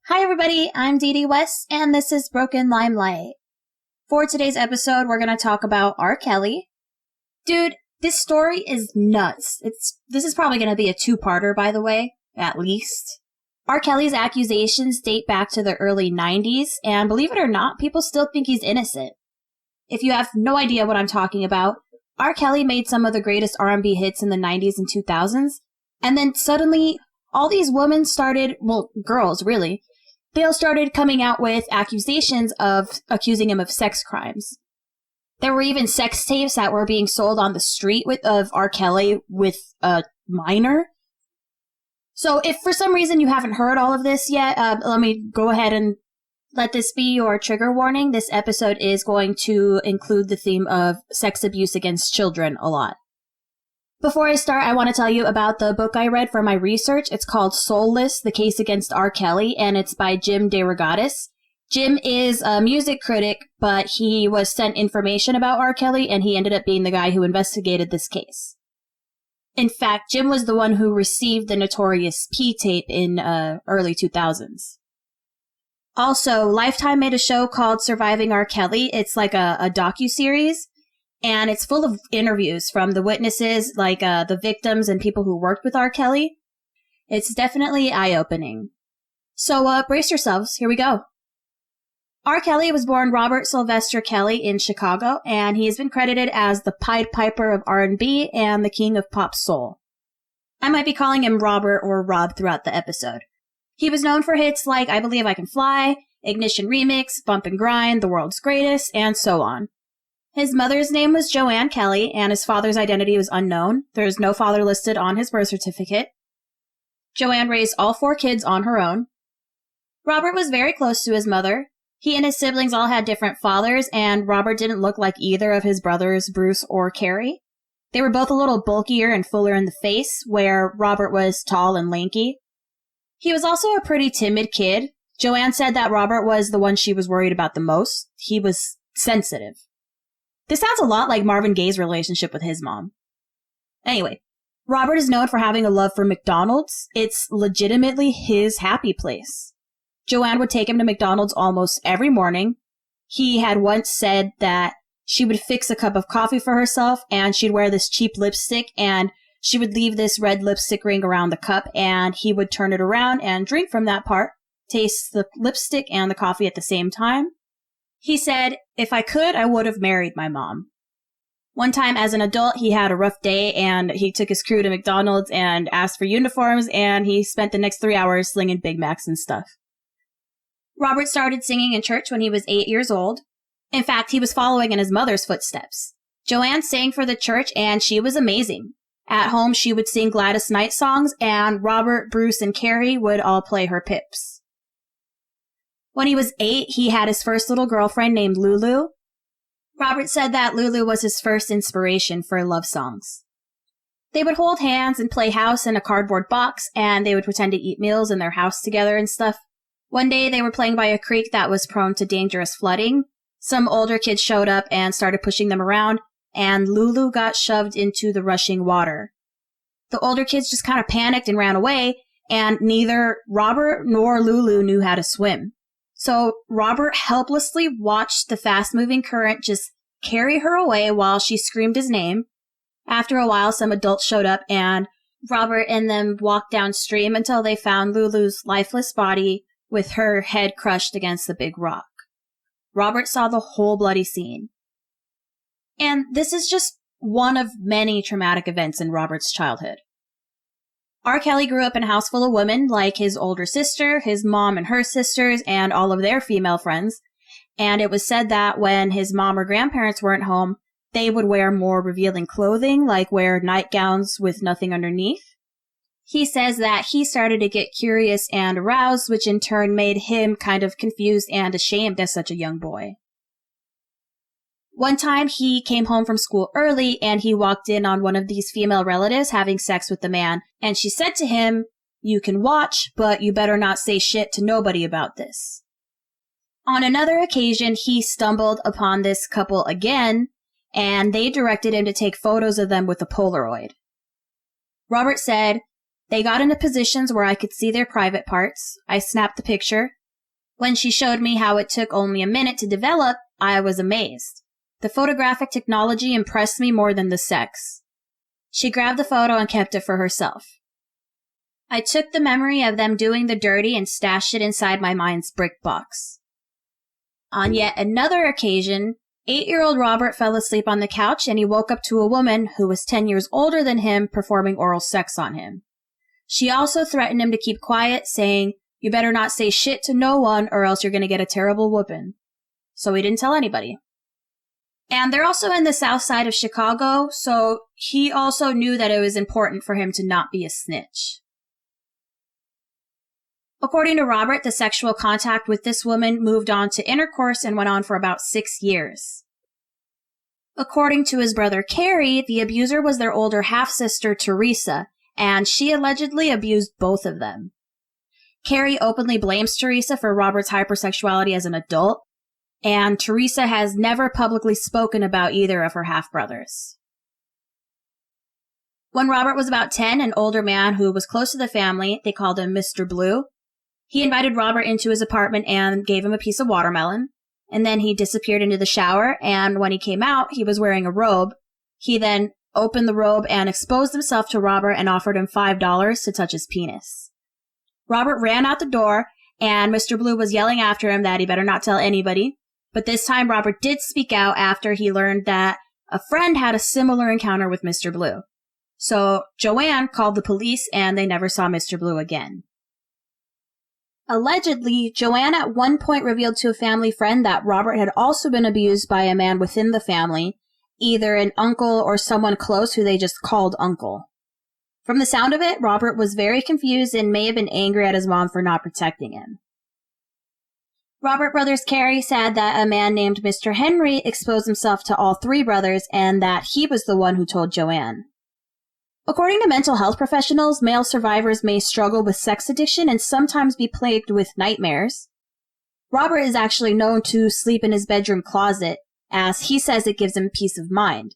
Hi everybody, I'm Dee Dee West, and this is Broken Limelight. For today's episode, we're going to talk about R. Kelly. Dude, this story is nuts. This is probably going to be a two-parter, by the way, at least. R. Kelly's accusations date back to the early 90s, and believe it or not, people still think he's innocent. If you have no idea what I'm talking about, R. Kelly made some of the greatest R&B hits in the 90s and 2000s, and then suddenly, all these women started, well, girls, really, they all started coming out with accusations of accusing him of sex crimes. There were even sex tapes that were being sold on the street of R. Kelly with a minor. So if for some reason you haven't heard all of this yet, let me go ahead and let this be your trigger warning. This episode is going to include the theme of sex abuse against children a lot. Before I start, I want to tell you about the book I read for my research. It's called Soulless, The Case Against R. Kelly, and it's by Jim DeRogatis. Jim is a music critic, but he was sent information about R. Kelly, and he ended up being the guy who investigated this case. In fact, Jim was the one who received the notorious P tape in early 2000s. Also, Lifetime made a show called Surviving R. Kelly. It's like a docuseries. And it's full of interviews from the witnesses, like the victims and people who worked with R. Kelly. It's definitely eye-opening. So brace yourselves. Here we go. R. Kelly was born Robert Sylvester Kelly in Chicago, and he has been credited as the Pied Piper of R&B and the King of Pop Soul. I might be calling him Robert or Rob throughout the episode. He was known for hits like I Believe I Can Fly, Ignition Remix, Bump and Grind, The World's Greatest, and so on. His mother's name was Joanne Kelly, and his father's identity was unknown. There is no father listed on his birth certificate. Joanne raised all 4 kids on her own. Robert was very close to his mother. He and his siblings all had different fathers, and Robert didn't look like either of his brothers, Bruce or Carrie. They were both a little bulkier and fuller in the face, where Robert was tall and lanky. He was also a pretty timid kid. Joanne said that Robert was the one she was worried about the most. He was sensitive. This sounds a lot like Marvin Gaye's relationship with his mom. Anyway, Robert is known for having a love for McDonald's. It's legitimately his happy place. Joanne would take him to McDonald's almost every morning. He had once said that she would fix a cup of coffee for herself, and she'd wear this cheap lipstick, and she would leave this red lipstick ring around the cup, and he would turn it around and drink from that part, taste the lipstick and the coffee at the same time. He said, "If I could, I would have married my mom." One time as an adult, he had a rough day and he took his crew to McDonald's and asked for uniforms, and he spent the next 3 hours slinging Big Macs and stuff. Robert started singing in church when he was 8 years old. In fact, he was following in his mother's footsteps. Joanne sang for the church and she was amazing. At home, she would sing Gladys Knight songs, and Robert, Bruce, and Carrie would all play her pips. When he was 8, he had his first little girlfriend named Lulu. Robert said that Lulu was his first inspiration for love songs. They would hold hands and play house in a cardboard box, and they would pretend to eat meals in their house together and stuff. One day, they were playing by a creek that was prone to dangerous flooding. Some older kids showed up and started pushing them around, and Lulu got shoved into the rushing water. The older kids just kind of panicked and ran away, and neither Robert nor Lulu knew how to swim. So Robert helplessly watched the fast-moving current just carry her away while she screamed his name. After a while, some adults showed up, and Robert and them walked downstream until they found Lulu's lifeless body with her head crushed against the big rock. Robert saw the whole bloody scene. And this is just one of many traumatic events in Robert's childhood. R. Kelly grew up in a house full of women, like his older sister, his mom and her sisters, and all of their female friends. And it was said that when his mom or grandparents weren't home, they would wear more revealing clothing, like wear nightgowns with nothing underneath. He says that he started to get curious and aroused, which in turn made him kind of confused and ashamed as such a young boy. One time, he came home from school early, and he walked in on one of these female relatives having sex with the man, and she said to him, "You can watch, but you better not say shit to nobody about this." On another occasion, he stumbled upon this couple again, and they directed him to take photos of them with a Polaroid. Robert said, They got into positions where I could see their private parts. I snapped the picture. When she showed me how it took only a minute to develop, I was amazed. The photographic technology impressed me more than the sex. She grabbed the photo and kept it for herself. I took the memory of them doing the dirty and stashed it inside my mind's brick box. On yet another occasion, 8-year-old Robert fell asleep on the couch and he woke up to a woman who was 10 years older than him performing oral sex on him. She also threatened him to keep quiet, saying, "You better not say shit to no one or else you're going to get a terrible whooping." So he didn't tell anybody. And they're also in the south side of Chicago, so he also knew that it was important for him to not be a snitch. According to Robert, the sexual contact with this woman moved on to intercourse and went on for about 6 years. According to his brother Carrie, the abuser was their older half-sister Teresa, and she allegedly abused both of them. Carrie openly blames Teresa for Robert's hypersexuality as an adult, and Teresa has never publicly spoken about either of her half-brothers. When Robert was about 10, an older man who was close to the family, they called him Mr. Blue, he invited Robert into his apartment and gave him a piece of watermelon, and then he disappeared into the shower, and when he came out, he was wearing a robe. He then opened the robe and exposed himself to Robert and offered him $5 to touch his penis. Robert ran out the door, and Mr. Blue was yelling after him that he better not tell anybody, but this time Robert did speak out after he learned that a friend had a similar encounter with Mr. Blue. So Joanne called the police, and they never saw Mr. Blue again. Allegedly, Joanne at one point revealed to a family friend that Robert had also been abused by a man within the family, either an uncle or someone close who they just called uncle. From the sound of it, Robert was very confused and may have been angry at his mom for not protecting him. Robert Brothers Carey said that a man named Mr. Henry exposed himself to all 3 brothers and that he was the one who told Joanne. According to mental health professionals, male survivors may struggle with sex addiction and sometimes be plagued with nightmares. Robert is actually known to sleep in his bedroom closet, as he says it gives him peace of mind.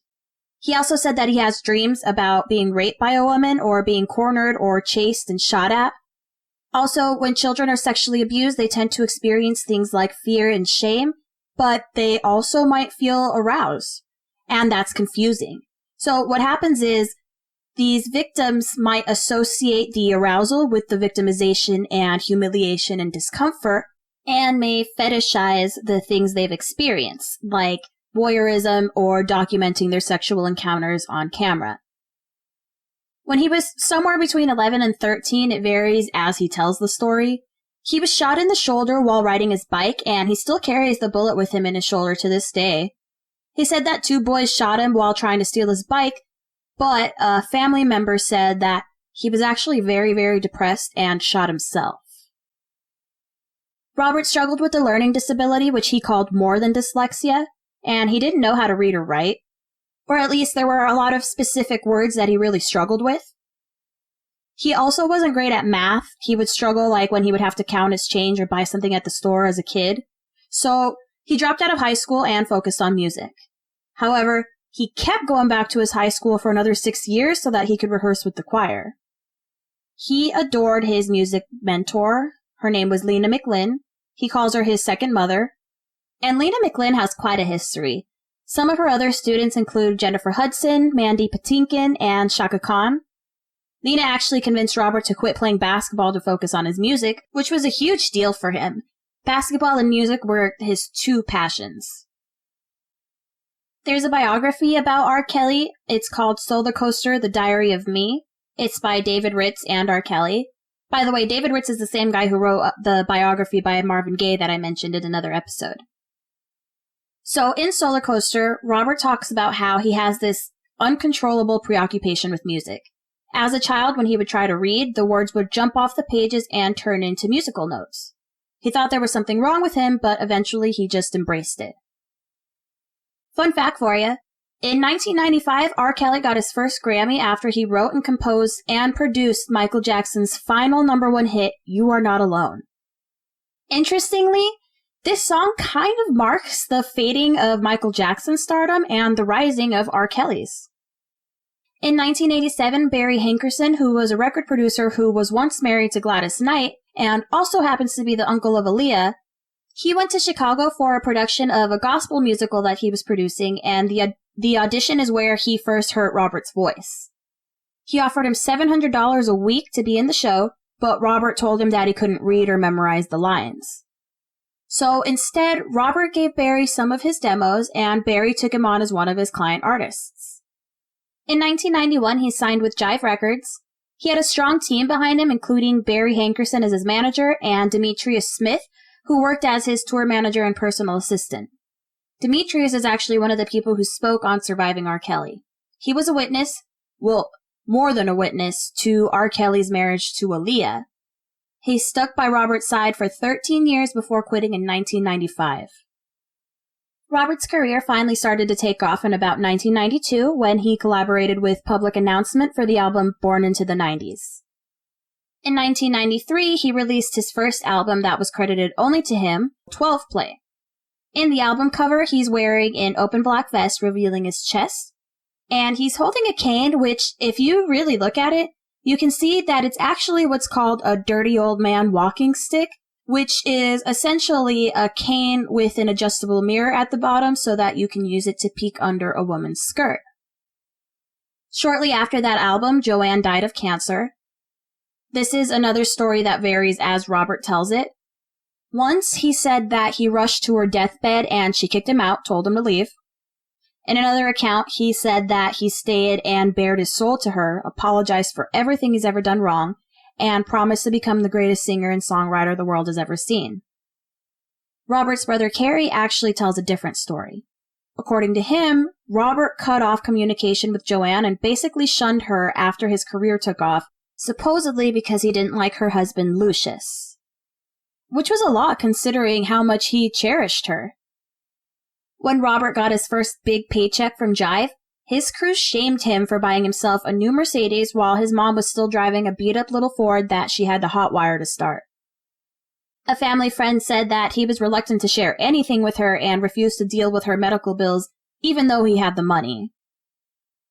He also said that he has dreams about being raped by a woman or being cornered or chased and shot at. Also, when children are sexually abused, they tend to experience things like fear and shame, but they also might feel aroused, and that's confusing. So what happens is, these victims might associate the arousal with the victimization and humiliation and discomfort, and may fetishize the things they've experienced, like voyeurism or documenting their sexual encounters on camera. When he was somewhere between 11 and 13, it varies as he tells the story. He was shot in the shoulder while riding his bike, and he still carries the bullet with him in his shoulder to this day. He said that 2 boys shot him while trying to steal his bike, but a family member said that he was actually very, very depressed and shot himself. Robert struggled with a learning disability, which he called more than dyslexia, and he didn't know how to read or write. Or at least there were a lot of specific words that he really struggled with. He also wasn't great at math. He would struggle like when he would have to count his change or buy something at the store as a kid. So he dropped out of high school and focused on music. However, he kept going back to his high school for another 6 years so that he could rehearse with the choir. He adored his music mentor. Her name was Lena McLin. He calls her his second mother. And Lena McLin has quite a history. Some of her other students include Jennifer Hudson, Mandy Patinkin, and Shaka Khan. Lena actually convinced Robert to quit playing basketball to focus on his music, which was a huge deal for him. Basketball and music were his 2 passions. There's a biography about R. Kelly. It's called Solar Coaster, The Diary of Me. It's by David Ritz and R. Kelly. By the way, David Ritz is the same guy who wrote the biography by Marvin Gaye that I mentioned in another episode. So in Solar Coaster, Robert talks about how he has this uncontrollable preoccupation with music. As a child, when he would try to read, the words would jump off the pages and turn into musical notes. He thought there was something wrong with him, but eventually he just embraced it. Fun fact for you. In 1995, R. Kelly got his first Grammy after he wrote and composed and produced Michael Jackson's final #1 hit, You Are Not Alone. Interestingly, this song kind of marks the fading of Michael Jackson's stardom and the rising of R. Kelly's. In 1987, Barry Hankerson, who was a record producer who was once married to Gladys Knight and also happens to be the uncle of Aaliyah, he went to Chicago for a production of a gospel musical that he was producing, and the audition is where he first heard Robert's voice. He offered him $700 a week to be in the show, but Robert told him that he couldn't read or memorize the lines. So instead, Robert gave Barry some of his demos, and Barry took him on as one of his client artists. In 1991, he signed with Jive Records. He had a strong team behind him, including Barry Hankerson as his manager and Demetrius Smith, who worked as his tour manager and personal assistant. Demetrius is actually one of the people who spoke on Surviving R. Kelly. He was a witness, well, more than a witness, to R. Kelly's marriage to Aaliyah. He stuck by Robert's side for 13 years before quitting in 1995. Robert's career finally started to take off in about 1992 when he collaborated with Public Announcement for the album Born into the 90s. In 1993, he released his first album that was credited only to him, 12 Play. In the album cover, he's wearing an open black vest revealing his chest, and he's holding a cane, which, if you really look at it, you can see that it's actually what's called a dirty old man walking stick, which is essentially a cane with an adjustable mirror at the bottom so that you can use it to peek under a woman's skirt. Shortly after that album, Joanne died of cancer. This is another story that varies as Robert tells it. Once, he said that he rushed to her deathbed and she kicked him out, told him to leave. In another account, he said that he stayed and bared his soul to her, apologized for everything he's ever done wrong, and promised to become the greatest singer and songwriter the world has ever seen. Robert's brother Kerry actually tells a different story. According to him, Robert cut off communication with Joanne and basically shunned her after his career took off, supposedly because he didn't like her husband Lucius. Which was a lot considering how much he cherished her. When Robert got his first big paycheck from Jive, his crew shamed him for buying himself a new Mercedes while his mom was still driving a beat-up little Ford that she had to hotwire to start. A family friend said that he was reluctant to share anything with her and refused to deal with her medical bills, even though he had the money.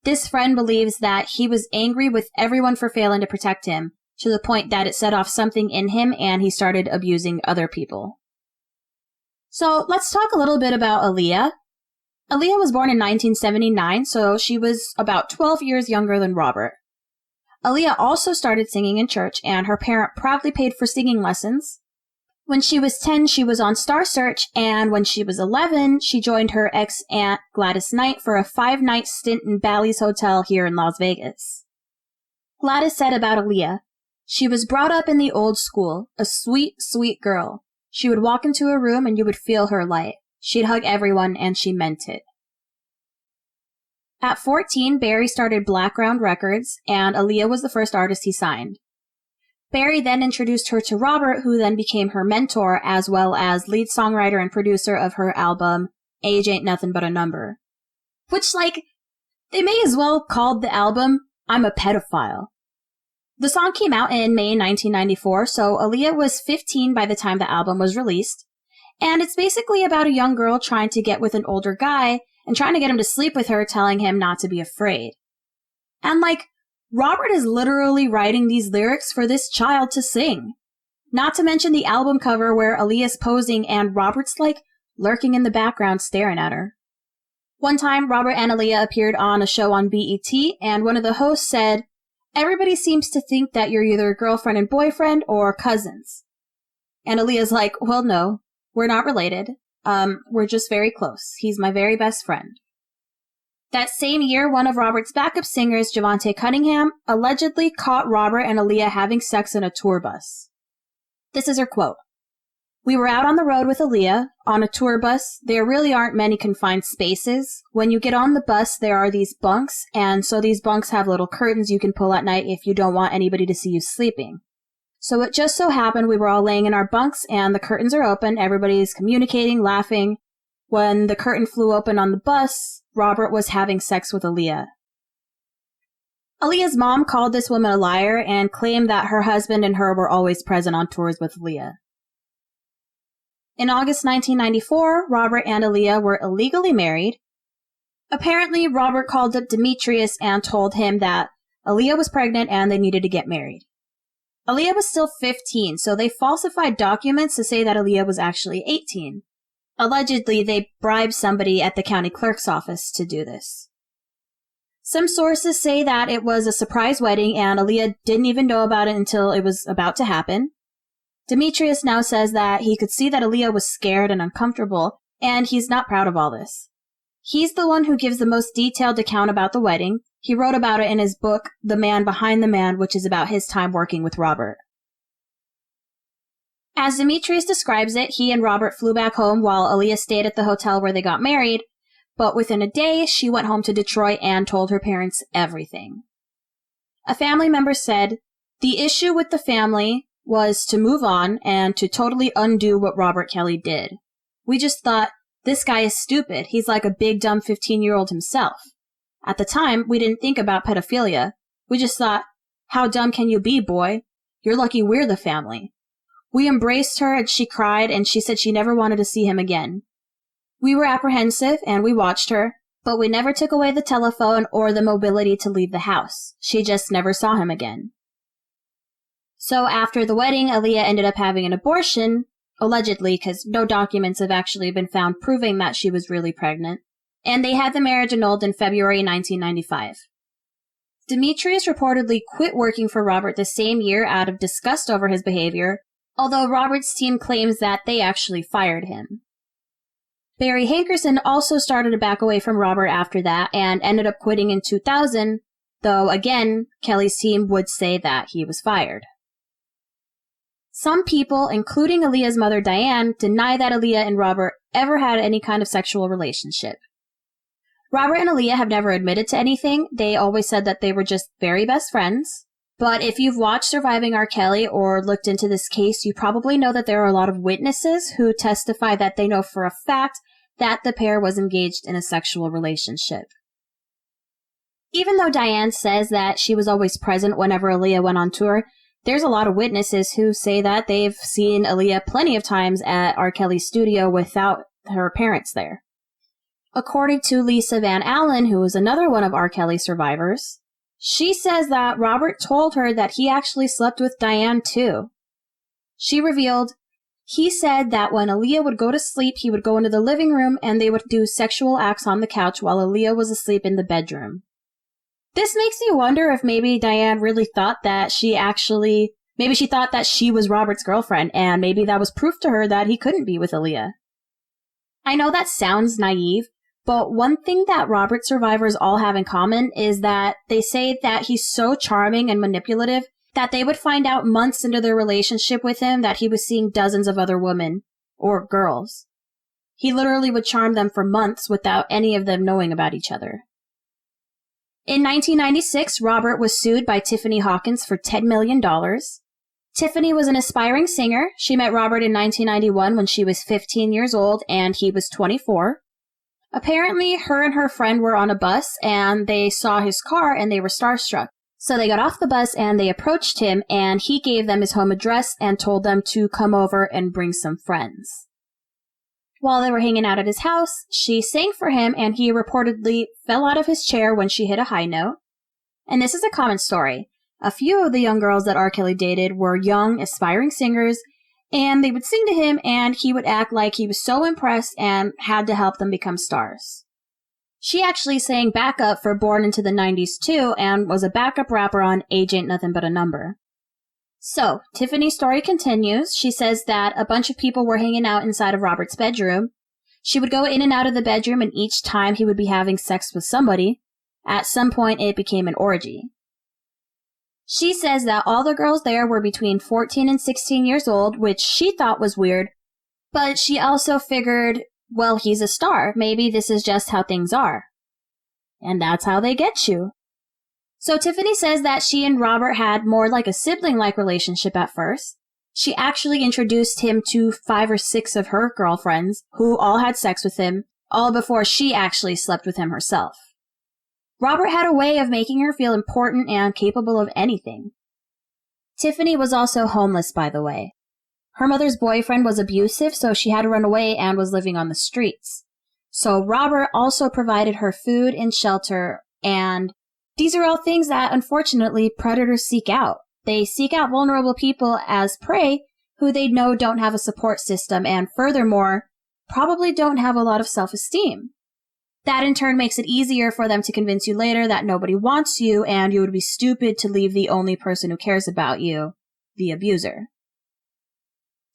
This friend believes that he was angry with everyone for failing to protect him, to the point that it set off something in him and he started abusing other people. So let's talk a little bit about Aaliyah. Aaliyah was born in 1979, so she was about 12 years younger than Robert. Aaliyah also started singing in church, and her parent proudly paid for singing lessons. When she was 10, she was on Star Search, and when she was 11, she joined her ex-aunt Gladys Knight for a 5-night stint in Bally's Hotel here in Las Vegas. Gladys said about Aaliyah, "She was brought up in the old school, a sweet, sweet girl. She would walk into a room and you would feel her light. She'd hug everyone, and she meant it." At 14, Barry started Blackground Records, and Aaliyah was the first artist he signed. Barry then introduced her to Robert, who then became her mentor, as well as lead songwriter and producer of her album, Age Ain't Nothing But a Number. Which, they may as well called the album, I'm a Pedophile. The song came out in May 1994, so Aaliyah was 15 by the time the album was released. And it's basically about a young girl trying to get with an older guy and trying to get him to sleep with her, telling him not to be afraid. And Robert is literally writing these lyrics for this child to sing. Not to mention the album cover where Aaliyah's posing and Robert's lurking in the background staring at her. One time, Robert and Aaliyah appeared on a show on BET, and one of the hosts said, "Everybody seems to think that you're either girlfriend and boyfriend or cousins." And Aaliyah's like, "Well, no. We're not related. We're just very close. He's my very best friend." That same year, one of Robert's backup singers, Javonte Cunningham, allegedly caught Robert and Aaliyah having sex in a tour bus. This is her quote. "We were out on the road with Aaliyah. On a tour bus, there really aren't many confined spaces. When you get on the bus, there are these bunks, and so these bunks have little curtains you can pull at night if you don't want anybody to see you sleeping. So it just so happened we were all laying in our bunks and the curtains are open, everybody's communicating, laughing. When the curtain flew open on the bus, Robert was having sex with Aaliyah." Aaliyah's mom called this woman a liar and claimed that her husband and her were always present on tours with Aaliyah. In August 1994, Robert and Aaliyah were illegally married. Apparently, Robert called up Demetrius and told him that Aaliyah was pregnant and they needed to get married. Aaliyah was still 15, so they falsified documents to say that Aaliyah was actually 18. Allegedly, they bribed somebody at the county clerk's office to do this. Some sources say that it was a surprise wedding and Aaliyah didn't even know about it until it was about to happen. Demetrius now says that he could see that Aaliyah was scared and uncomfortable, and he's not proud of all this. He's the one who gives the most detailed account about the wedding. He wrote about it in his book, The Man Behind the Man, which is about his time working with Robert. As Demetrius describes it, he and Robert flew back home while Aaliyah stayed at the hotel where they got married, but within a day, she went home to Detroit and told her parents everything. A family member said, "The issue with the family was to move on and to totally undo what Robert Kelly did. We just thought, this guy is stupid. He's like a big dumb 15-year-old himself. At the time, we didn't think about pedophilia. We just thought, how dumb can you be, boy? You're lucky we're the family. We embraced her and she cried and she said she never wanted to see him again. We were apprehensive and we watched her, but we never took away the telephone or the mobility to leave the house. She just never saw him again." So after the wedding, Aaliyah ended up having an abortion, allegedly, because no documents have actually been found proving that she was really pregnant, and they had the marriage annulled in February 1995. Demetrius reportedly quit working for Robert the same year out of disgust over his behavior, although Robert's team claims that they actually fired him. Barry Hankerson also started to back away from Robert after that and ended up quitting in 2000, though again, Kelly's team would say that he was fired. Some people, including Aaliyah's mother Diane, deny that Aaliyah and Robert ever had any kind of sexual relationship. Robert and Aaliyah have never admitted to anything. They always said that they were just very best friends. But if you've watched Surviving R. Kelly or looked into this case, you probably know that there are a lot of witnesses who testify that they know for a fact that the pair was engaged in a sexual relationship. Even though Diane says that she was always present whenever Aaliyah went on tour, there's a lot of witnesses who say that they've seen Aaliyah plenty of times at R. Kelly's studio without her parents there. According to Lisa Van Allen, who was another one of R. Kelly's survivors, she says that Robert told her that he actually slept with Diane too. She revealed, he said that when Aaliyah would go to sleep, he would go into the living room and they would do sexual acts on the couch while Aaliyah was asleep in the bedroom. This makes me wonder if maybe Diane really thought that she thought that she was Robert's girlfriend, and maybe that was proof to her that he couldn't be with Aaliyah. I know that sounds naive, but one thing that Robert survivors all have in common is that they say that he's so charming and manipulative that they would find out months into their relationship with him that he was seeing dozens of other women, or girls. He literally would charm them for months without any of them knowing about each other. In 1996, Robert was sued by Tiffany Hawkins for $10 million. Tiffany was an aspiring singer. She met Robert in 1991 when she was 15 years old and he was 24. Apparently, her and her friend were on a bus and they saw his car and they were starstruck. So they got off the bus and they approached him and he gave them his home address and told them to come over and bring some friends. While they were hanging out at his house, she sang for him and he reportedly fell out of his chair when she hit a high note. And this is a common story. A few of the young girls that R. Kelly dated were young, aspiring singers, and they would sing to him and he would act like he was so impressed and had to help them become stars. She actually sang backup for Born into the 90s too and was a backup rapper on Age Ain't Nothing But a Number. So, Tiffany's story continues. She says that a bunch of people were hanging out inside of Robert's bedroom. She would go in and out of the bedroom, and each time he would be having sex with somebody. At some point, it became an orgy. She says that all the girls there were between 14 and 16 years old, which she thought was weird, but she also figured, well, he's a star. Maybe this is just how things are. And that's how they get you. So Tiffany says that she and Robert had more like a sibling-like relationship at first. She actually introduced him to 5 or 6 of her girlfriends, who all had sex with him, all before she actually slept with him herself. Robert had a way of making her feel important and capable of anything. Tiffany was also homeless, by the way. Her mother's boyfriend was abusive, so she had to run away and was living on the streets. So Robert also provided her food and shelter, and these are all things that, unfortunately, predators seek out. They seek out vulnerable people as prey who they know don't have a support system and, furthermore, probably don't have a lot of self-esteem. That in turn makes it easier for them to convince you later that nobody wants you and you would be stupid to leave the only person who cares about you, the abuser.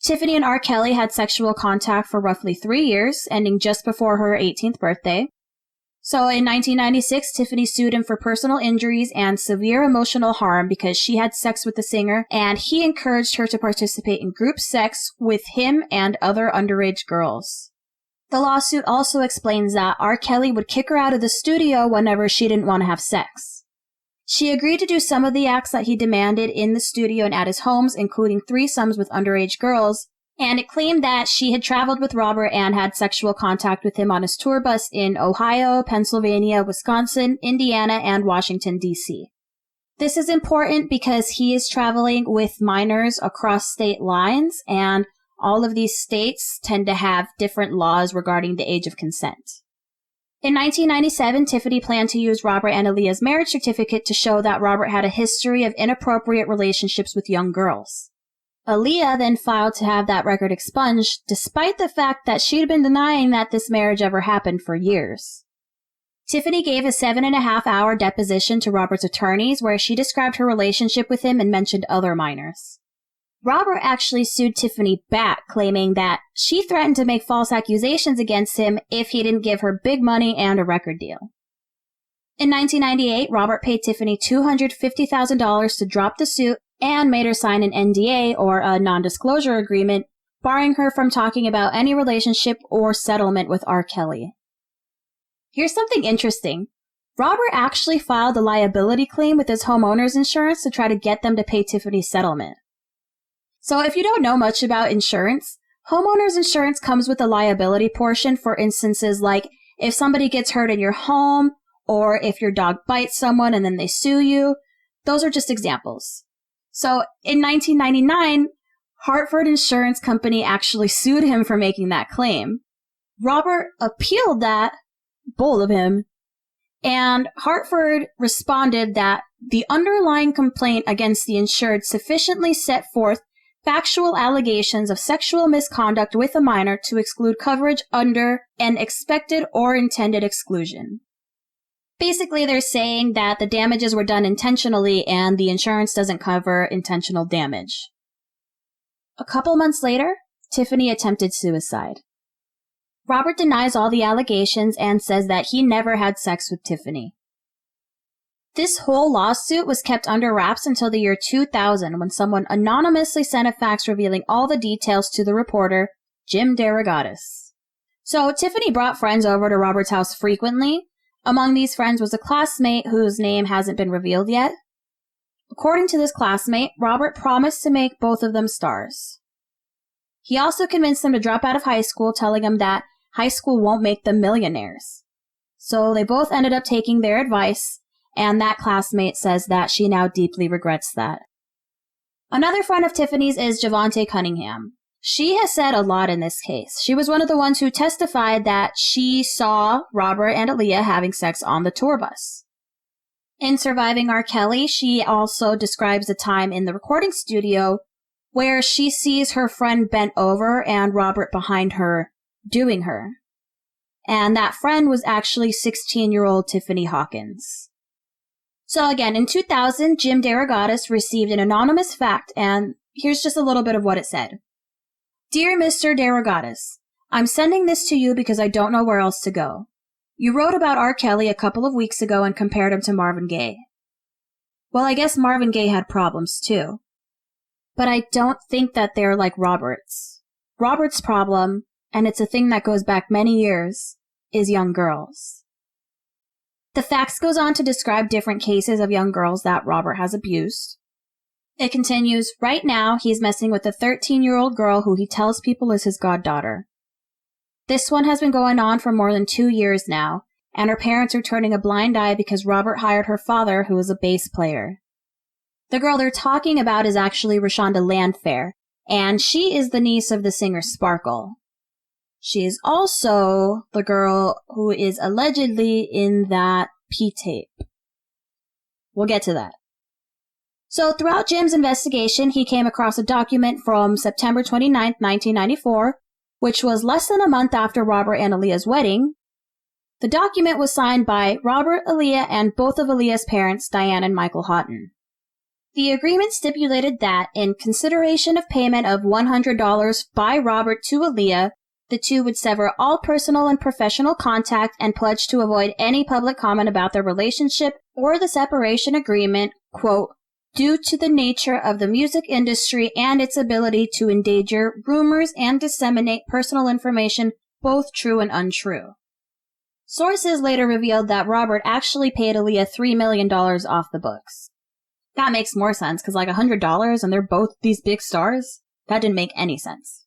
Tiffany and R. Kelly had sexual contact for roughly 3 years, ending just before her 18th birthday. So in 1996, Tiffany sued him for personal injuries and severe emotional harm because she had sex with the singer and he encouraged her to participate in group sex with him and other underage girls. The lawsuit also explains that R. Kelly would kick her out of the studio whenever she didn't want to have sex. She agreed to do some of the acts that he demanded in the studio and at his homes, including threesomes with underage girls, and it claimed that she had traveled with Robert and had sexual contact with him on his tour bus in Ohio, Pennsylvania, Wisconsin, Indiana, and Washington, D.C. This is important because he is traveling with minors across state lines, and all of these states tend to have different laws regarding the age of consent. In 1997, Tiffany planned to use Robert and Aaliyah's marriage certificate to show that Robert had a history of inappropriate relationships with young girls. Aaliyah then filed to have that record expunged, despite the fact that she'd been denying that this marriage ever happened for years. Tiffany gave a 7.5-hour deposition to Robert's attorneys where she described her relationship with him and mentioned other minors. Robert actually sued Tiffany back, claiming that she threatened to make false accusations against him if he didn't give her big money and a record deal. In 1998, Robert paid Tiffany $250,000 to drop the suit and made her sign an NDA, or a non-disclosure agreement, barring her from talking about any relationship or settlement with R. Kelly. Here's something interesting. Robert actually filed a liability claim with his homeowner's insurance to try to get them to pay Tiffany's settlement. So if you don't know much about insurance, homeowner's insurance comes with a liability portion for instances like if somebody gets hurt in your home or if your dog bites someone and then they sue you. Those are just examples. So in 1999, Hartford Insurance Company actually sued him for making that claim. Robert appealed that, bold of him, and Hartford responded that the underlying complaint against the insured sufficiently set forth factual allegations of sexual misconduct with a minor to exclude coverage under an expected or intended exclusion. Basically, they're saying that the damages were done intentionally and the insurance doesn't cover intentional damage. A couple months later, Tiffany attempted suicide. Robert denies all the allegations and says that he never had sex with Tiffany. This whole lawsuit was kept under wraps until the year 2000 when someone anonymously sent a fax revealing all the details to the reporter, Jim DeRogatis. So Tiffany brought friends over to Robert's house frequently. Among these friends was a classmate whose name hasn't been revealed yet. According to this classmate, Robert promised to make both of them stars. He also convinced them to drop out of high school, telling them that high school won't make them millionaires. So they both ended up taking their advice, and that classmate says that she now deeply regrets that. Another friend of Tiffany's is Javonte Cunningham. She has said a lot in this case. She was one of the ones who testified that she saw Robert and Aaliyah having sex on the tour bus. In Surviving R. Kelly, she also describes a time in the recording studio where she sees her friend bent over and Robert behind her doing her. And that friend was actually 16-year-old Tiffany Hawkins. So again, in 2000, Jim DeRogatis received an anonymous fax, and here's just a little bit of what it said. Dear Mr. DeRogatis, I'm sending this to you because I don't know where else to go. You wrote about R. Kelly a couple of weeks ago and compared him to Marvin Gaye. Well, I guess Marvin Gaye had problems too. But I don't think that they're like Robert's. Robert's problem, and it's a thing that goes back many years, is young girls. The fax goes on to describe different cases of young girls that Robert has abused. It continues, right now he's messing with a 13-year-old girl who he tells people is his goddaughter. This one has been going on for more than 2 years now, and her parents are turning a blind eye because Robert hired her father, who is a bass player. The girl they're talking about is actually Rashonda Landfair, and she is the niece of the singer Sparkle. She is also the girl who is allegedly in that P-tape. We'll get to that. So throughout Jim's investigation, he came across a document from September 29, 1994, which was less than a month after Robert and Aaliyah's wedding. The document was signed by Robert, Aaliyah, and both of Aaliyah's parents, Diane and Michael Houghton. The agreement stipulated that, in consideration of payment of $100 by Robert to Aaliyah, the two would sever all personal and professional contact and pledge to avoid any public comment about their relationship or the separation agreement, quote, due to the nature of the music industry and its ability to endanger rumors and disseminate personal information, both true and untrue. Sources later revealed that Robert actually paid Aaliyah $3 million off the books. That makes more sense, because like $100 and they're both these big stars? That didn't make any sense.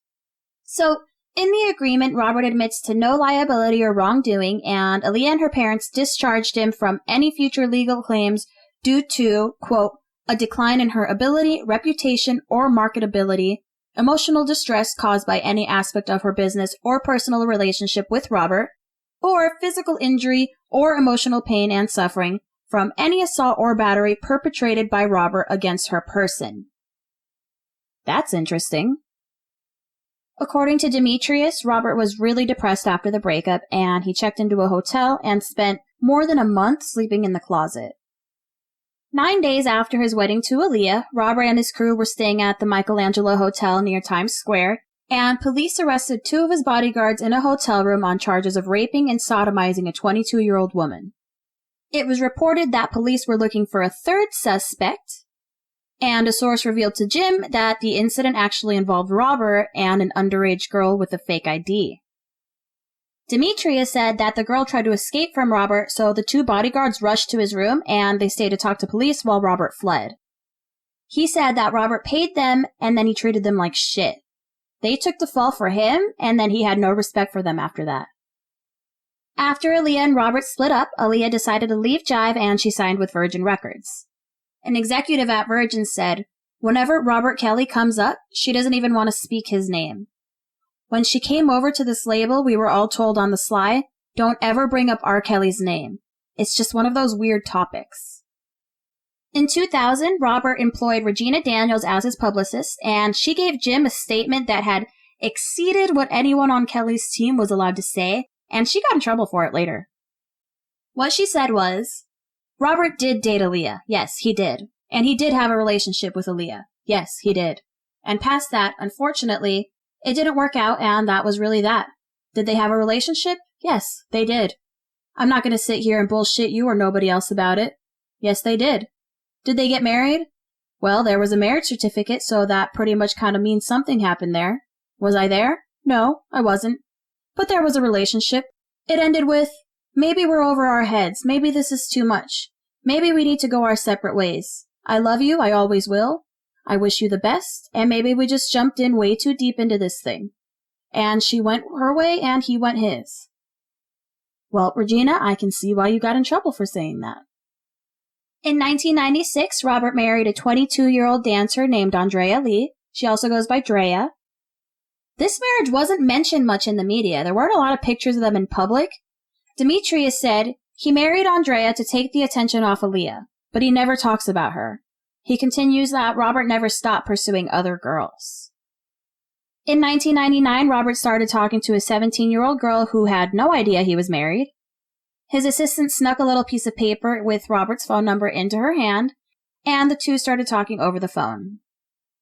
So, in the agreement, Robert admits to no liability or wrongdoing, and Aaliyah and her parents discharged him from any future legal claims due to, quote, a decline in her ability, reputation, or marketability, emotional distress caused by any aspect of her business or personal relationship with Robert, or physical injury or emotional pain and suffering from any assault or battery perpetrated by Robert against her person. That's interesting. According to Demetrius, Robert was really depressed after the breakup, and he checked into a hotel and spent more than a month sleeping in the closet. 9 days after his wedding to Aaliyah, Robert and his crew were staying at the Michelangelo Hotel near Times Square, and police arrested 2 of his bodyguards in a hotel room on charges of raping and sodomizing a 22-year-old woman. It was reported that police were looking for a third suspect, and a source revealed to Jim that the incident actually involved Robert and an underage girl with a fake ID. Demetrius said that the girl tried to escape from Robert, so the 2 bodyguards rushed to his room and they stayed to talk to police while Robert fled. He said that Robert paid them and then he treated them like shit. They took the fall for him, and then he had no respect for them after that. After Aaliyah and Robert split up, Aaliyah decided to leave Jive and she signed with Virgin Records. An executive at Virgin said, whenever Robert Kelly comes up, she doesn't even want to speak his name. When she came over to this label, we were all told on the sly, don't ever bring up R. Kelly's name. It's just one of those weird topics. In 2000, Robert employed Regina Daniels as his publicist, and she gave Jim a statement that had exceeded what anyone on Kelly's team was allowed to say, and she got in trouble for it later. What she said was, Robert did date Aaliyah. Yes, he did. And he did have a relationship with Aaliyah. Yes, he did. And past that, unfortunately, it didn't work out, and that was really that. Did they have a relationship? Yes, they did. I'm not going to sit here and bullshit you or nobody else about it. Yes, they did. Did they get married? Well, there was a marriage certificate, so that pretty much kind of means something happened there. Was I there? No, I wasn't. But there was a relationship. It ended with, maybe we're over our heads. Maybe this is too much. Maybe we need to go our separate ways. I love you. I always will. I wish you the best. And maybe we just jumped in way too deep into this thing. And she went her way and he went his. Well, Regina, I can see why you got in trouble for saying that. In 1996, Robert married a 22-year-old dancer named Andrea Lee. She also goes by Drea. This marriage wasn't mentioned much in the media. There weren't a lot of pictures of them in public. Demetrius said he married Andrea to take the attention off Aaliyah, but he never talks about her. He continues that Robert never stopped pursuing other girls. In 1999, Robert started talking to a 17-year-old girl who had no idea he was married. His assistant snuck a little piece of paper with Robert's phone number into her hand, and the two started talking over the phone.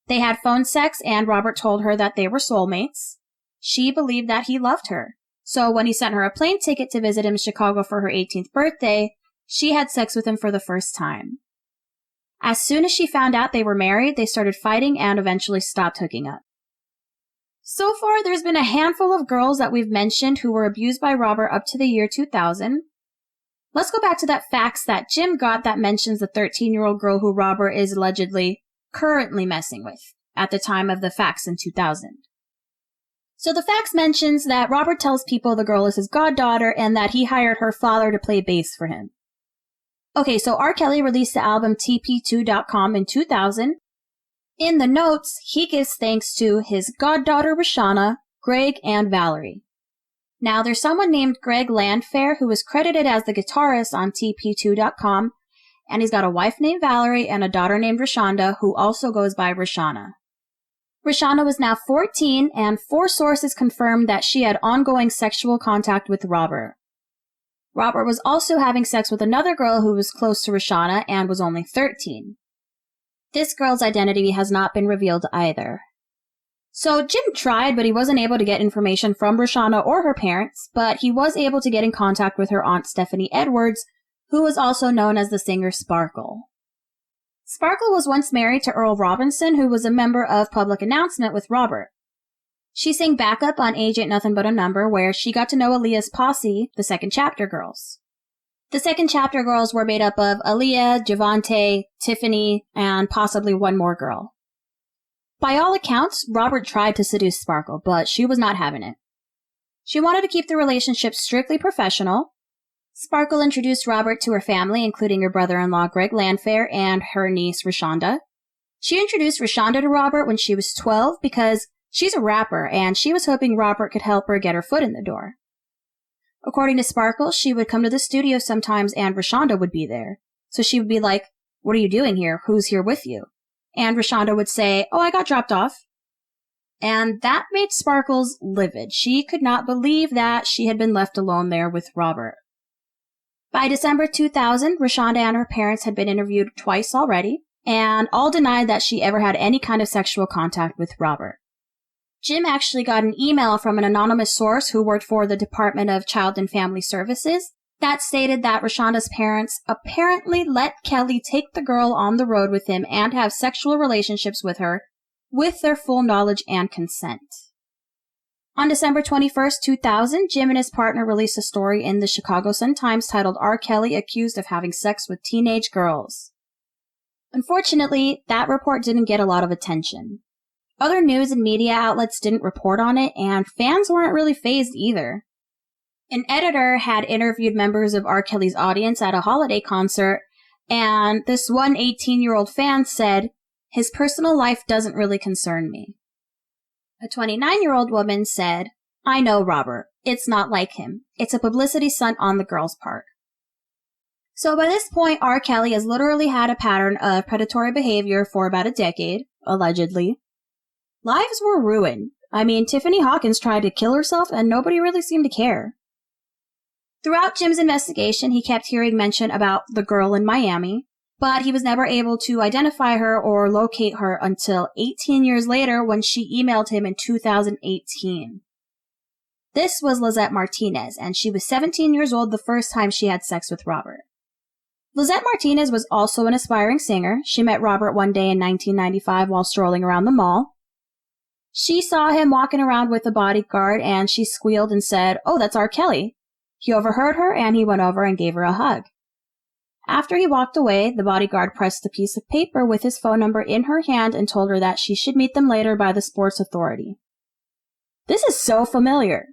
They had phone sex, and Robert told her that they were soulmates. She believed that he loved her, so when he sent her a plane ticket to visit him in Chicago for her 18th birthday, she had sex with him for the first time. As soon as she found out they were married, they started fighting and eventually stopped hooking up. So far, there's been a handful of girls that we've mentioned who were abused by Robert up to the year 2000. Let's go back to that fax that Jim got that mentions the 13-year-old girl who Robert is allegedly currently messing with at the time of the fax in 2000. So the fax mentions that Robert tells people the girl is his goddaughter and that he hired her father to play bass for him. Okay, so R. Kelly released the album TP2.com in 2000. In the notes, he gives thanks to his goddaughter Rashana, Greg, and Valerie. Now, there's someone named Greg Landfair who is credited as the guitarist on TP2.com, and he's got a wife named Valerie and a daughter named Rashonda, who also goes by Rashana. Rashana was now 14, and 4 sources confirmed that she had ongoing sexual contact with Robert. Robert was also having sex with another girl who was close to Rashana and was only 13. This girl's identity has not been revealed either. So Jim tried, but he wasn't able to get information from Rashana or her parents, but he was able to get in contact with her aunt Stephanie Edwards, who was also known as the singer Sparkle. Sparkle was once married to Earl Robinson, who was a member of Public Announcement with Robert. She sang backup on Age Ain't Nothing But a Number, where she got to know Aaliyah's posse, the Second Chapter Girls. The Second Chapter Girls were made up of Aaliyah, Javonte, Tiffany, and possibly one more girl. By all accounts, Robert tried to seduce Sparkle, but she was not having it. She wanted to keep the relationship strictly professional. Sparkle introduced Robert to her family, including her brother-in-law Greg Landfair and her niece Rashonda. She introduced Rashonda to Robert when she was 12 because she's a rapper, and she was hoping Robert could help her get her foot in the door. According to Sparkle, she would come to the studio sometimes and Rashonda would be there. So she would be like, "What are you doing here? Who's here with you?" And Rashonda would say, "Oh, I got dropped off." And that made Sparkles livid. She could not believe that she had been left alone there with Robert. By December 2000, Rashonda and her parents had been interviewed twice already, and all denied that she ever had any kind of sexual contact with Robert. Jim actually got an email from an anonymous source who worked for the Department of Child and Family Services that stated that Rashonda's parents apparently let Kelly take the girl on the road with him and have sexual relationships with her with their full knowledge and consent. On December 21st, 2000, Jim and his partner released a story in the Chicago Sun-Times titled "R. Kelly Accused of Having Sex with Teenage Girls." Unfortunately, that report didn't get a lot of attention. Other news and media outlets didn't report on it, and fans weren't really fazed either. An editor had interviewed members of R. Kelly's audience at a holiday concert, and this one 18-year-old fan said, "His personal life doesn't really concern me." A 29-year-old woman said, "I know Robert. It's not like him. It's a publicity stunt on the girl's part." So by this point, R. Kelly has literally had a pattern of predatory behavior for about a decade, allegedly. Lives were ruined. I mean, Tiffany Hawkins tried to kill herself and nobody really seemed to care. Throughout Jim's investigation, he kept hearing mention about the girl in Miami, but he was never able to identify her or locate her until 18 years later when she emailed him in 2018. This was Lizette Martinez, and she was 17 years old the first time she had sex with Robert. Lizette Martinez was also an aspiring singer. She met Robert one day in 1995 while strolling around the mall. She saw him walking around with a bodyguard, and she squealed and said, "Oh, that's R. Kelly." He overheard her, and he went over and gave her a hug. After he walked away, the bodyguard pressed a piece of paper with his phone number in her hand and told her that she should meet them later by the Sports Authority. This is so familiar.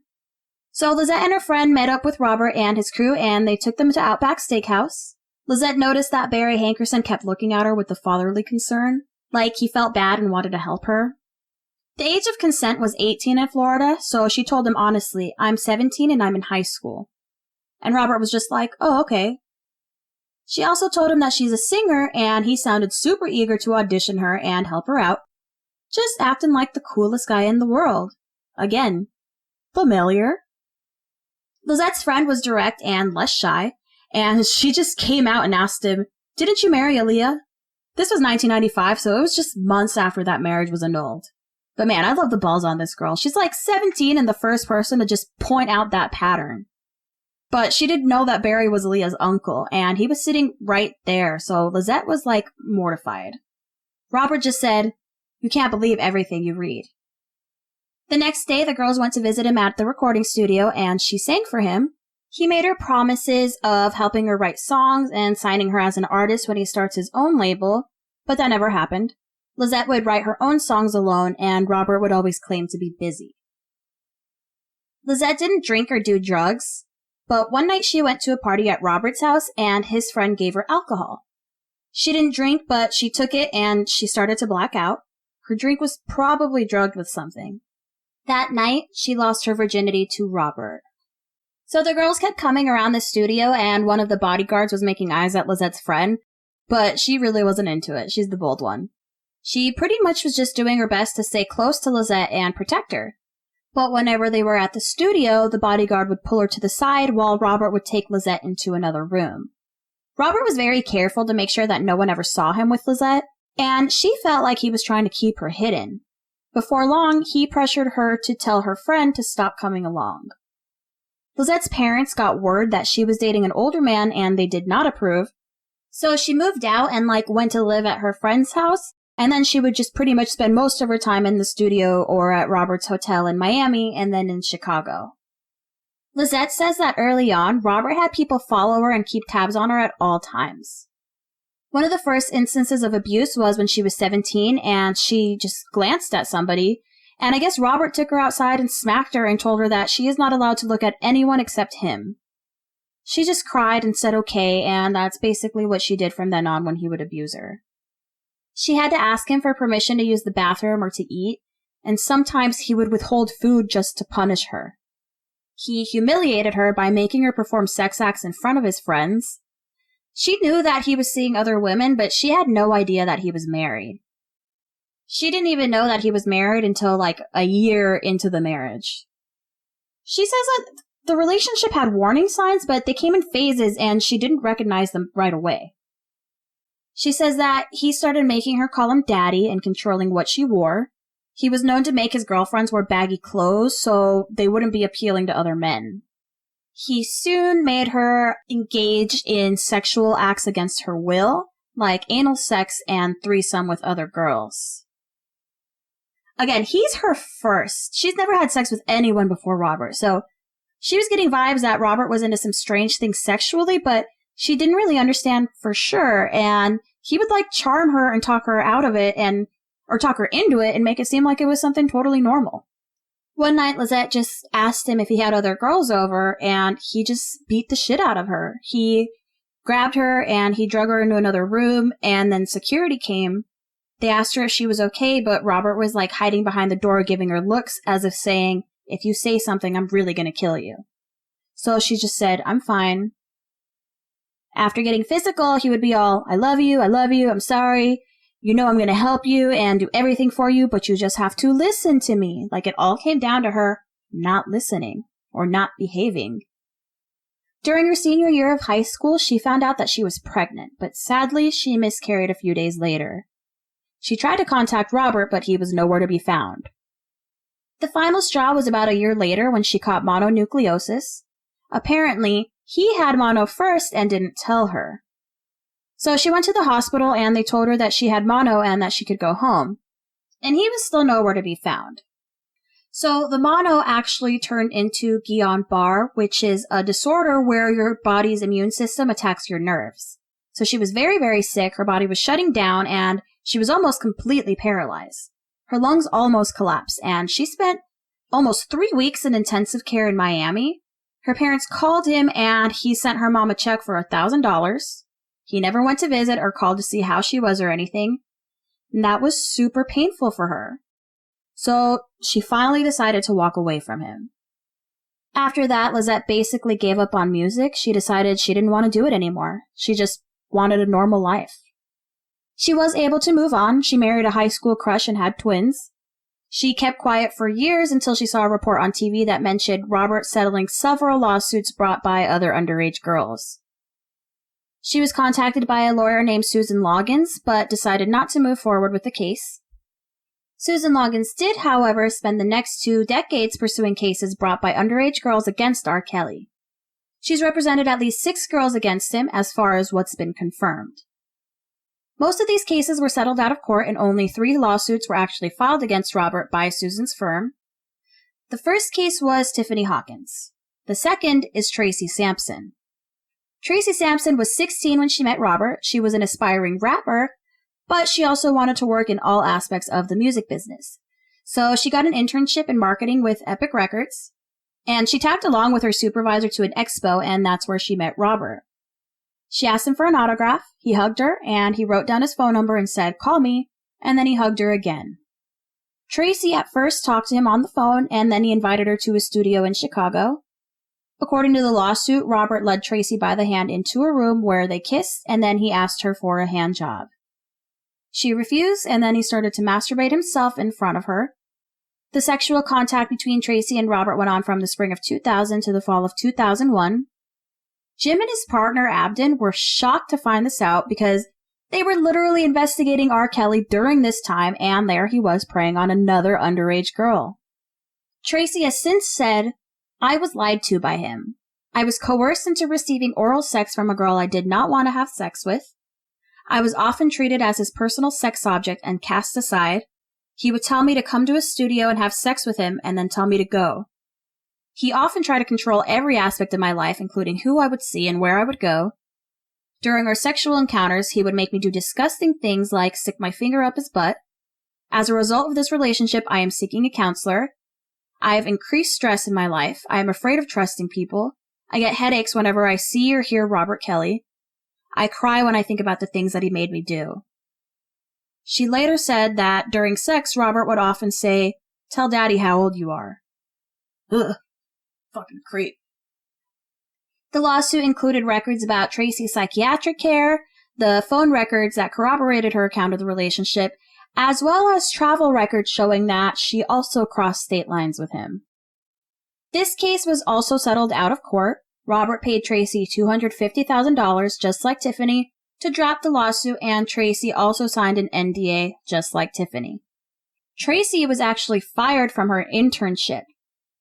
So Lizette and her friend met up with Robert and his crew, and they took them to Outback Steakhouse. Lizette noticed that Barry Hankerson kept looking at her with a fatherly concern, like he felt bad and wanted to help her. The age of consent was 18 in Florida, so she told him honestly, "I'm 17 and I'm in high school." And Robert was just like, "Oh, okay." She also told him that she's a singer, and he sounded super eager to audition her and help her out, just acting like the coolest guy in the world. Again, familiar. Lizette's friend was direct and less shy, and she just came out and asked him, "Didn't you marry Aaliyah?" This was 1995, so it was just months after that marriage was annulled. But man, I love the balls on this girl. She's like 17 and the first person to just point out that pattern. But she didn't know that Barry was Aaliyah's uncle, and he was sitting right there, so Lizette was like mortified. Robert just said, "You can't believe everything you read." The next day, the girls went to visit him at the recording studio, and she sang for him. He made her promises of helping her write songs and signing her as an artist when he starts his own label, but that never happened. Lizette would write her own songs alone, and Robert would always claim to be busy. Lizette didn't drink or do drugs, but one night she went to a party at Robert's house, and his friend gave her alcohol. She didn't drink, but she took it, and she started to black out. Her drink was probably drugged with something. That night, she lost her virginity to Robert. So the girls kept coming around the studio, and one of the bodyguards was making eyes at Lizette's friend, but she really wasn't into it. She's the bold one. She pretty much was just doing her best to stay close to Lizette and protect her. But whenever they were at the studio, the bodyguard would pull her to the side while Robert would take Lizette into another room. Robert was very careful to make sure that no one ever saw him with Lizette, and she felt like he was trying to keep her hidden. Before long, he pressured her to tell her friend to stop coming along. Lizette's parents got word that she was dating an older man and they did not approve, so she moved out and went to live at her friend's house, and then she would just pretty much spend most of her time in the studio or at Robert's hotel in Miami and then in Chicago. Lizette says that early on, Robert had people follow her and keep tabs on her at all times. One of the first instances of abuse was when she was 17 and she just glanced at somebody, and I guess Robert took her outside and smacked her and told her that she is not allowed to look at anyone except him. She just cried and said okay, and that's basically what she did from then on when he would abuse her. She had to ask him for permission to use the bathroom or to eat, and sometimes he would withhold food just to punish her. He humiliated her by making her perform sex acts in front of his friends. She knew that he was seeing other women, but she had no idea that he was married. She didn't even know that he was married until a year into the marriage. She says that the relationship had warning signs, but they came in phases and she didn't recognize them right away. She says that he started making her call him daddy and controlling what she wore. He was known to make his girlfriends wear baggy clothes so they wouldn't be appealing to other men. He soon made her engage in sexual acts against her will, like anal sex and threesome with other girls. Again, he's her first. She's never had sex with anyone before Robert, so she was getting vibes that Robert was into some strange things sexually, but she didn't really understand for sure, and he would charm her and talk her out of it or talk her into it and make it seem like it was something totally normal. One night, Lizette just asked him if he had other girls over, and he just beat the shit out of her. He grabbed her and he drug her into another room, and then security came. They asked her if she was okay, but Robert was hiding behind the door, giving her looks as if saying, if you say something, I'm really going to kill you. So she just said, I'm fine. After getting physical, he would be all, I love you, I'm sorry. You know I'm going to help you and do everything for you, but you just have to listen to me. It all came down to her not listening or not behaving. During her senior year of high school, she found out that she was pregnant, but sadly, she miscarried a few days later. She tried to contact Robert, but he was nowhere to be found. The final straw was about a year later when she caught mononucleosis. Apparently, he had mono first and didn't tell her. So she went to the hospital and they told her that she had mono and that she could go home. And he was still nowhere to be found. So the mono actually turned into Guillain-Barré, which is a disorder where your body's immune system attacks your nerves. So she was very, very sick, her body was shutting down, and she was almost completely paralyzed. Her lungs almost collapsed, and she spent almost 3 weeks in intensive care in Miami. Her parents called him, and he sent her mom a check for $1,000. He never went to visit or called to see how she was or anything. And that was super painful for her. So she finally decided to walk away from him. After that, Lizette basically gave up on music. She decided she didn't want to do it anymore. She just wanted a normal life. She was able to move on. She married a high school crush and had twins. She kept quiet for years until she saw a report on TV that mentioned Robert settling several lawsuits brought by other underage girls. She was contacted by a lawyer named Susan Loggins, but decided not to move forward with the case. Susan Loggins did, however, spend the next 2 decades pursuing cases brought by underage girls against R. Kelly. She's represented at least 6 girls against him as far as what's been confirmed. Most of these cases were settled out of court and only 3 lawsuits were actually filed against Robert by Susan's firm. The first case was Tiffany Hawkins. The second is Tracy Sampson. Tracy Sampson was 16 when she met Robert. She was an aspiring rapper, but she also wanted to work in all aspects of the music business. So she got an internship in marketing with Epic Records, and she tagged along with her supervisor to an expo, and that's where she met Robert. She asked him for an autograph, he hugged her, and he wrote down his phone number and said, call me, and then he hugged her again. Tracy at first talked to him on the phone, and then he invited her to his studio in Chicago. According to the lawsuit, Robert led Tracy by the hand into a room where they kissed, and then he asked her for a hand job. She refused, and then he started to masturbate himself in front of her. The sexual contact between Tracy and Robert went on from the spring of 2000 to the fall of 2001. Jim and his partner, Abden, were shocked to find this out because they were literally investigating R. Kelly during this time, and there he was preying on another underage girl. Tracy has since said, "I was lied to by him. I was coerced into receiving oral sex from a girl I did not want to have sex with. I was often treated as his personal sex object and cast aside. He would tell me to come to his studio and have sex with him and then tell me to go. He often tried to control every aspect of my life, including who I would see and where I would go. During our sexual encounters, he would make me do disgusting things like stick my finger up his butt. As a result of this relationship, I am seeking a counselor. I have increased stress in my life. I am afraid of trusting people. I get headaches whenever I see or hear Robert Kelly. I cry when I think about the things that he made me do." She later said that during sex, Robert would often say, "Tell daddy how old you are." Ugh. Fucking creep. The lawsuit included records about Tracy's psychiatric care, the phone records that corroborated her account of the relationship, as well as travel records showing that she also crossed state lines with him. This case was also settled out of court. Robert paid Tracy $250,000, just like Tiffany, to drop the lawsuit, and Tracy also signed an NDA, just like Tiffany. Tracy was actually fired from her internship.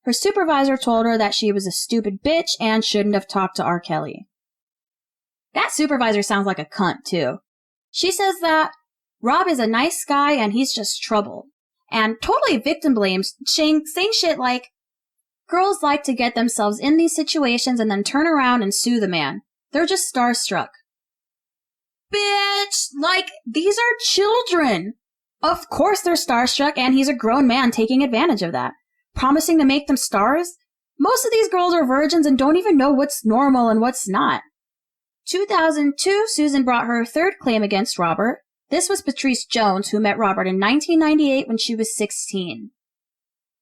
Her supervisor told her that she was a stupid bitch and shouldn't have talked to R. Kelly. That supervisor sounds like a cunt, too. She says that Rob is a nice guy and he's just trouble, and totally victim blames, saying shit like, "Girls like to get themselves in these situations and then turn around and sue the man. They're just starstruck." Bitch! Like, these are children! Of course they're starstruck, and he's a grown man taking advantage of that. Promising to make them stars? Most of these girls are virgins and don't even know what's normal and what's not. 2002, Susan brought her third claim against Robert. This was Patrice Jones, who met Robert in 1998 when she was 16.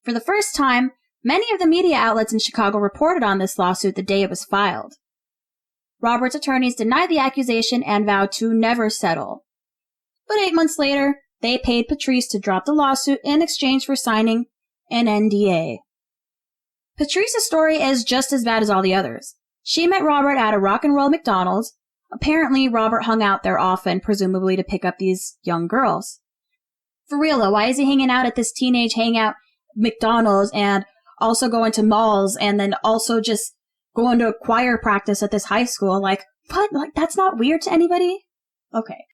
For the first time, many of the media outlets in Chicago reported on this lawsuit the day it was filed. Robert's attorneys denied the accusation and vowed to never settle. But 8 months later, they paid Patrice to drop the lawsuit in exchange for signing an NDA. Patrice's story is just as bad as all the others. She met Robert at a rock and roll McDonald's. Apparently, Robert hung out there often, presumably to pick up these young girls. For real though, why is he hanging out at this teenage hangout McDonald's and also going to malls and then also just going to choir practice at this high school? Like, what? Like, that's not weird to anybody? Okay.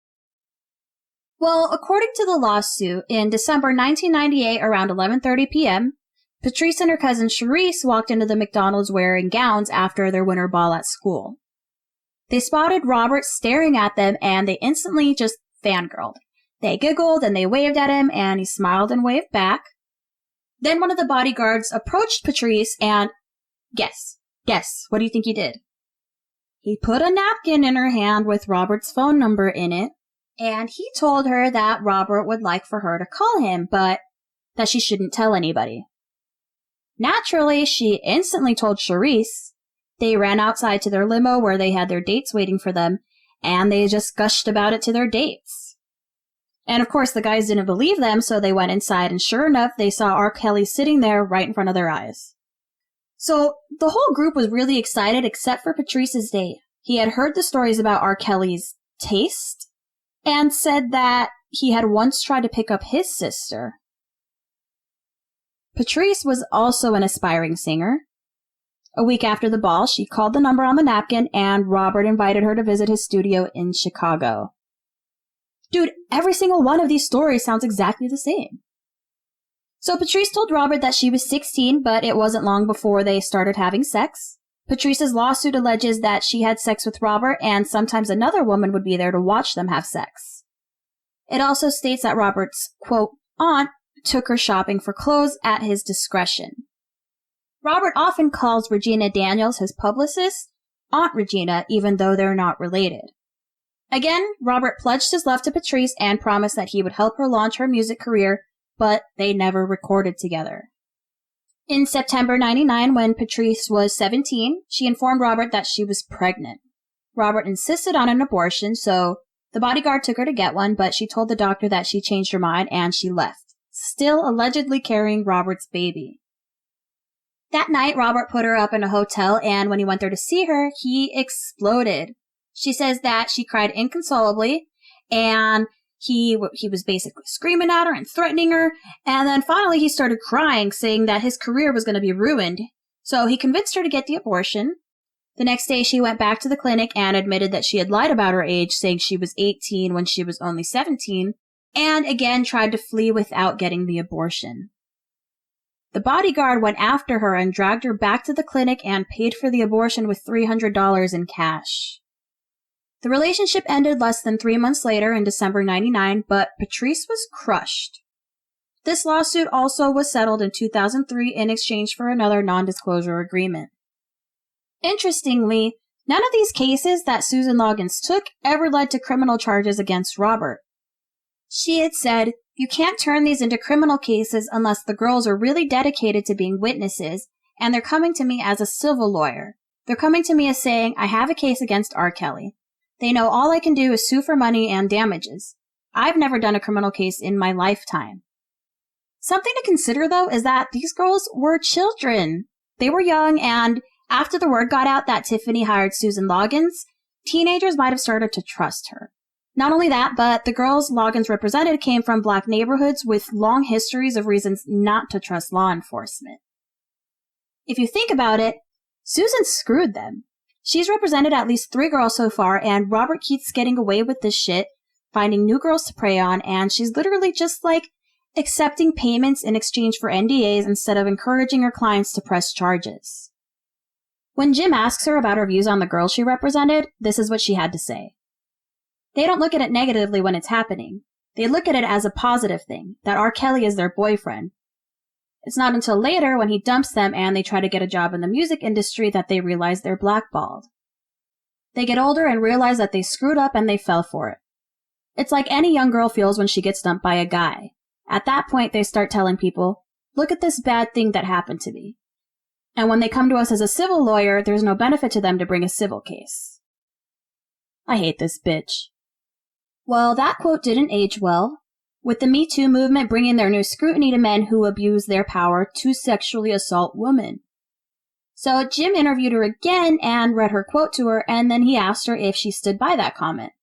Well, according to the lawsuit, in December 1998, around 11:30 p.m., Patrice and her cousin Charisse walked into the McDonald's wearing gowns after their winter ball at school. They spotted Robert staring at them, and they instantly just fangirled. They giggled, and they waved at him, and he smiled and waved back. Then one of the bodyguards approached Patrice, and guess, what do you think he did? He put a napkin in her hand with Robert's phone number in it, and he told her that Robert would like for her to call him, but that she shouldn't tell anybody. Naturally, she instantly told Charisse. They ran outside to their limo where they had their dates waiting for them, and they just gushed about it to their dates. And of course, the guys didn't believe them, so they went inside, and sure enough, they saw R. Kelly sitting there right in front of their eyes. So, the whole group was really excited except for Patrice's date. He had heard the stories about R. Kelly's taste, and said that he had once tried to pick up his sister. Patrice was also an aspiring singer. A week after the ball, she called the number on the napkin, and Robert invited her to visit his studio in Chicago. Dude, every single one of these stories sounds exactly the same. So Patrice told Robert that she was 16, but it wasn't long before they started having sex. Patrice's lawsuit alleges that she had sex with Robert, and sometimes another woman would be there to watch them have sex. It also states that Robert's, quote, aunt took her shopping for clothes at his discretion. Robert often calls Regina Daniels, his publicist, Aunt Regina, even though they're not related. Again, Robert pledged his love to Patrice and promised that he would help her launch her music career, but they never recorded together. In September 99, when Patrice was 17, she informed Robert that she was pregnant. Robert insisted on an abortion, so the bodyguard took her to get one, but she told the doctor that she changed her mind and she left, still allegedly carrying Robert's baby. That night, Robert put her up in a hotel, and when he went there to see her, he exploded. She says that she cried inconsolably, and he was basically screaming at her and threatening her, and then finally he started crying, saying that his career was going to be ruined. So he convinced her to get the abortion. The next day, she went back to the clinic and admitted that she had lied about her age, saying she was 18 when she was only 17, and again tried to flee without getting the abortion. The bodyguard went after her and dragged her back to the clinic and paid for the abortion with $300 in cash. The relationship ended less than 3 months later in December 99, but Patrice was crushed. This lawsuit also was settled in 2003 in exchange for another non-disclosure agreement. Interestingly, none of these cases that Susan Loggins took ever led to criminal charges against Robert. She had said, "You can't turn these into criminal cases unless the girls are really dedicated to being witnesses, and they're coming to me as a civil lawyer. They're coming to me as saying, I have a case against R. Kelly. They know all I can do is sue for money and damages. I've never done a criminal case in my lifetime." Something to consider, though, is that these girls were children. They were young, and after the word got out that Tiffany hired Susan Loggins, teenagers might have started to trust her. Not only that, but the girls Loggins represented came from Black neighborhoods with long histories of reasons not to trust law enforcement. If you think about it, Susan screwed them. She's represented at least 3 girls so far, and Robert keeps getting away with this shit, finding new girls to prey on, and she's literally just accepting payments in exchange for NDAs instead of encouraging her clients to press charges. When Jim asks her about her views on the girls she represented, this is what she had to say. They don't look at it negatively when it's happening. They look at it as a positive thing, that R. Kelly is their boyfriend. It's not until later, when he dumps them and they try to get a job in the music industry, that they realize they're blackballed. They get older and realize that they screwed up and they fell for it. It's like any young girl feels when she gets dumped by a guy. At that point, they start telling people, "Look at this bad thing that happened to me." And when they come to us as a civil lawyer, there's no benefit to them to bring a civil case. I hate this bitch. Well, that quote didn't age well, with the Me Too movement bringing their new scrutiny to men who abuse their power to sexually assault women. So Jim interviewed her again and read her quote to her, and then he asked her if she stood by that comment.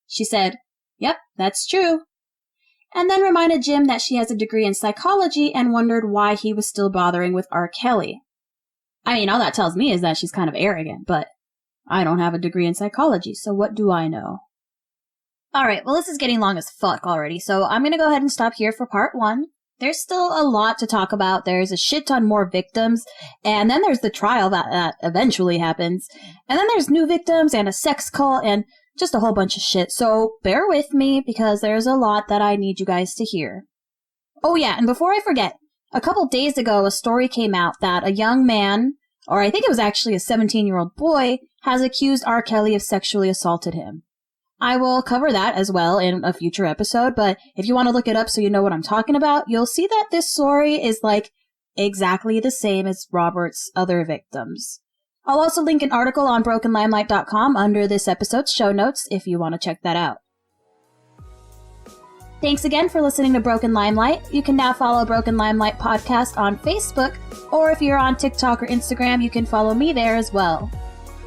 She said, "Yep, that's true." And then reminded Jim that she has a degree in psychology and wondered why he was still bothering with R. Kelly. I mean, all that tells me is that she's kind of arrogant, but I don't have a degree in psychology, so what do I know? Alright, well, this is getting long as fuck already, so I'm gonna go ahead and stop here for part 1. There's still a lot to talk about. There's a shit ton more victims, and then there's the trial that eventually happens, and then there's new victims and a sex cult and just a whole bunch of shit, so bear with me because there's a lot that I need you guys to hear. Oh yeah, and before I forget, a couple days ago a story came out that a young man, or I think it was actually a 17-year-old boy, has accused R. Kelly of sexually assaulted him. I will cover that as well in a future episode, but if you want to look it up so you know what I'm talking about, you'll see that this story is exactly the same as Robert's other victims. I'll also link an article on brokenlimelight.com under this episode's show notes if you want to check that out. Thanks again for listening to Broken Limelight. You can now follow Broken Limelight Podcast on Facebook, or if you're on TikTok or Instagram, you can follow me there as well.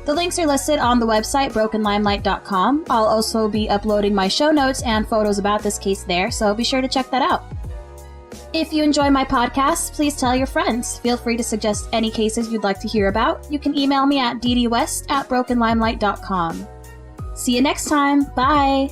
The links are listed on the website, brokenlimelight.com. I'll also be uploading my show notes and photos about this case there, so be sure to check that out. If you enjoy my podcast, please tell your friends. Feel free to suggest any cases you'd like to hear about. You can email me at ddwest@brokenlimelight.com. See you next time. Bye!